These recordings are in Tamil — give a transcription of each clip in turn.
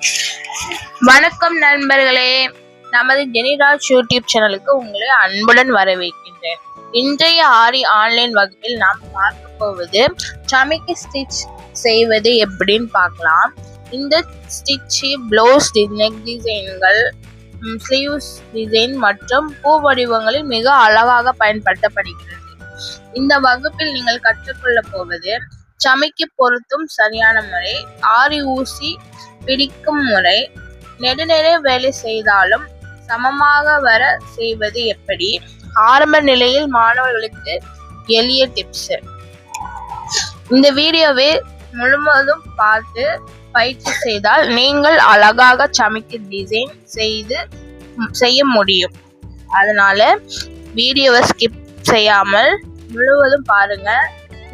வணக்கம் நண்பர்களே, நமது ஜெனிராஜ் யூடியூப் சேனலுக்கு உங்களை அன்புடன் வரவேற்கின்றேன். இன்றைய ஆரி ஆன்லைன் வகுப்பில் நாம் பார்க்க போவது சமிக்கி ஸ்டிச் செய்வது எப்படின்னு பார்க்கலாம். இந்த ஸ்டிச் ப்ளவுஸ் நெக் டிசைன்கள், ஸ்லீவ்ஸ் டிசைன் மற்றும் பூ வடிவங்களில் மிக அழகாக பயன்படுத்தப்படுகிறது. இந்த வகுப்பில் நீங்கள் கற்றுக்கொள்ள போவது சமிக்கி பொருத்தும் சரியான முறை, ஆரி ஊசி பிடிக்கும் முறை, நெடுநெறே வேலை செய்தாலும் சமமாக வர செய்வது எப்படி, ஆரம்ப நிலையில் மாணவர்களுக்கு எளிய டிப்ஸ். இந்த வீடியோவை முழுவதும் பார்த்து பயிற்சி செய்தால் நீங்கள் அழகாக சமிக்கி டிசைன் செய்ய முடியும். அதனால வீடியோவை ஸ்கிப் செய்யாமல் முழுவதும் பாருங்க.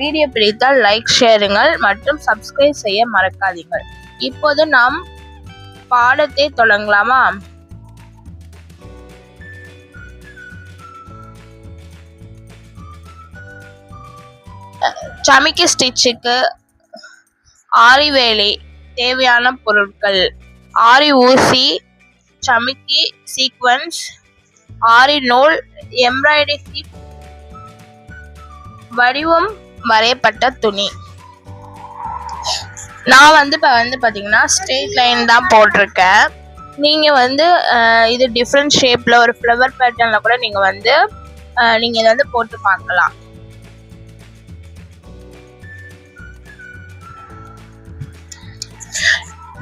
வீடியோ பிடித்தால் லைக், ஷேருங்கள் மற்றும் சப்ஸ்கிரைப் செய்ய மறக்காதீர்கள். இப்போது நாம் பாடத்தை தொடங்கலாமா? சமிக்கி ஸ்டிச்சுக்கு ஆரி வேலை தேவையான பொருட்கள்: ஆரி ஊசி, சமிக்கி சீக்வன்ஸ், ஆரி நூல், எம்ப்ராய்டரி ஹிப், வடிவம் வரையப்பட்ட துணி. நான் இப்போ பார்த்தீங்கன்னா ஸ்ட்ரெயிட் லைன் தான் போட்டிருக்கேன். நீங்கள் இது டிஃப்ரெண்ட் ஷேப்பில் ஒரு ஃப்ளவர் பேட்டர்னில் கூட நீங்கள் இதை போட்டு பார்க்கலாம்.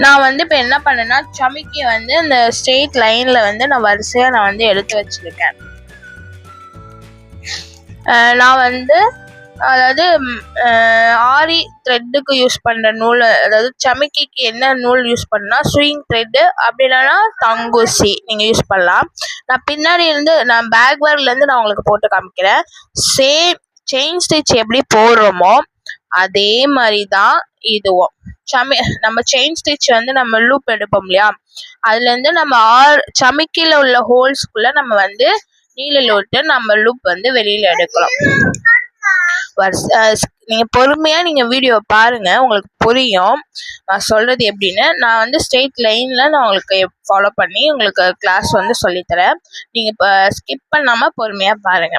நான் இப்போ என்ன பண்ணேன்னா, சமிக்கி இந்த ஸ்ட்ரெயிட் லைனில் நான் வரிசையாக எடுத்து வச்சுருக்கேன். நான் அதாவது ஆரி த்ரெட்டுக்கு யூஸ் பண்ணுற நூல், அதாவது சமிக்கிக்கு என்ன நூல் யூஸ் பண்ணால் ஸ்விங் த்ரெட்டு, அப்படி இல்லைன்னா தங்கூசி நீங்கள் யூஸ் பண்ணலாம். நான் பின்னாடி நான் பேக்வேர்லேருந்து நான் உங்களுக்கு போட்டு காமிக்கிறேன். சேம் செயின் ஸ்டிச் எப்படி போடுறோமோ அதே மாதிரி தான் இதுவும். நம்ம செயின் ஸ்டிச் நம்ம லூப் எடுப்போம் இல்லையா, அதுலேருந்து நம்ம சமிக்கியில் உள்ள ஹோல்ஸ்குள்ளே நம்ம நீல விட்டு நம்ம லூப் வெளியில் எடுக்கலாம். நீங்க பொறுமையா வீடியோ பாருங்க, உங்களுக்கு புரியும் நான் சொல்றது எப்படின்னு. நான் ஸ்ட்ரெயிட் லைன்ல நான் உங்களுக்கு ஃபாலோ பண்ணி உங்களுக்கு கிளாஸ் சொல்லித்தரேன். நீங்க இப்போ ஸ்கிப் பண்ணாம பொறுமையா பாருங்க.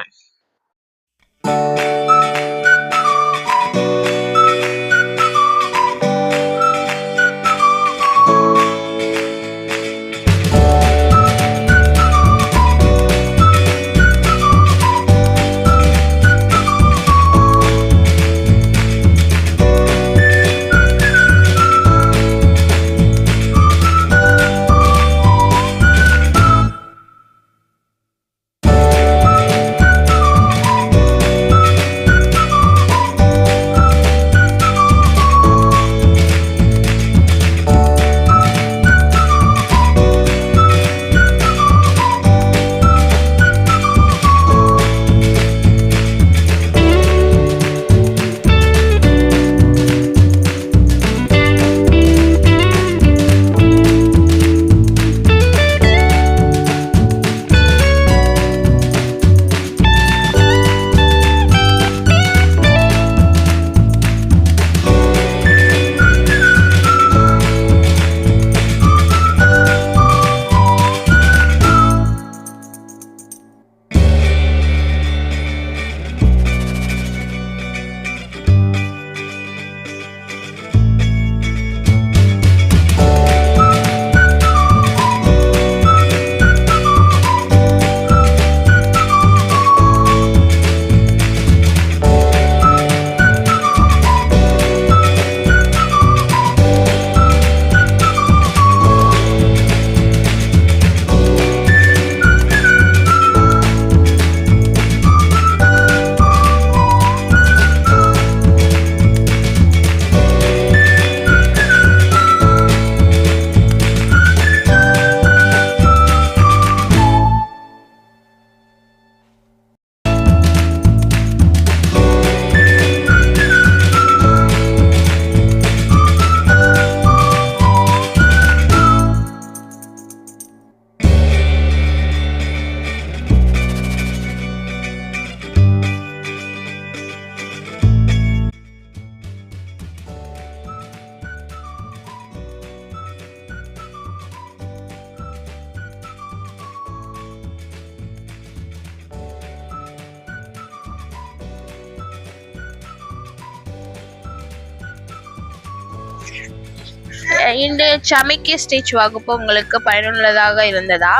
இந்த சமிக்கி ஸ்டிச் வகுப்பு உங்களுக்கு பயனுள்ளதாக இருந்ததா?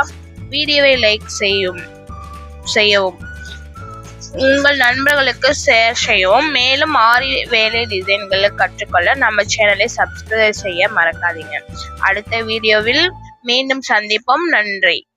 வீடியோவை லைக் செய்யவும் உங்கள் நண்பர்களுக்கு ஷேர் செய்யவும். மேலும் ஆரி வேலை டிசைன்களை கற்றுக்கொள்ள நம்ம சேனலை சப்ஸ்கிரைப் செய்ய மறக்காதீங்க. அடுத்த வீடியோவில் மீண்டும் சந்திப்போம். நன்றி.